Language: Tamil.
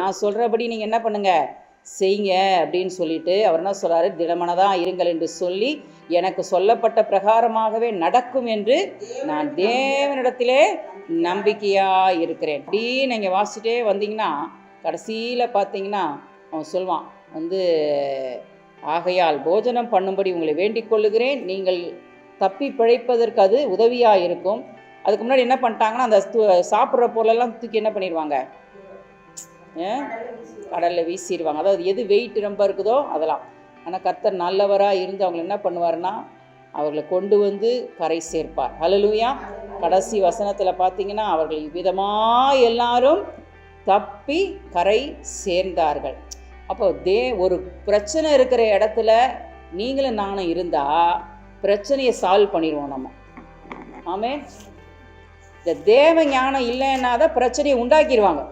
நான் சொல்கிறபடி நீங்கள் என்ன பண்ணுங்கள், செய்யுங்க அப்படின்னு சொல்லிட்டு அவர் என்ன சொல்கிறாரு, திடமனதாக இருங்கள் என்று சொல்லி எனக்கு சொல்லப்பட்ட பிரகாரமாகவே நடக்கும் என்று நான் தேவனிடத்திலே நம்பிக்கையாக இருக்கிறேன். அப்படின்னு நீங்கள் வாசிட்டே வந்தீங்கன்னா கடைசியில் பார்த்தீங்கன்னா அவன் சொல்வான் ஆகையால் போஜனம் பண்ணும்படி உங்களை வேண்டிக் கொள்ளுகிறேன், நீங்கள் தப்பி பிழைப்பதற்கு அது உதவியாக இருக்கும். அதுக்கு முன்னாடி என்ன பண்ணிட்டாங்கன்னா அந்த சாப்பிட்ற பொருளெல்லாம் தூக்கி என்ன பண்ணிடுவாங்க, கடலில் வீசிடுவாங்க. அதாவது எது வெயிட் ரொம்ப இருக்குதோ அதெல்லாம். ஆனால் கர்த்தர் நல்லவராக இருந்து அவங்களை என்ன பண்ணுவார்னா அவர்களை கொண்டு வந்து கரை சேர்ப்பார். ஹல்லேலூயா. கடைசி வசனத்தில் பார்த்தீங்கன்னா அவர்கள் இவ்விதமாக எல்லாரும் தப்பி கரை சேர்ந்தார்கள். அப்போ ஒரு பிரச்சனை இருக்கிற இடத்துல நீங்களும் நானும் இருந்தால் பிரச்சனையை சால்வ் பண்ணிடுவோம் நம்ம. ஆமென். இந்த தேவ ஞானம் இல்லைன்னா தான் பிரச்சனையை உண்டாக்கிடுவாங்க.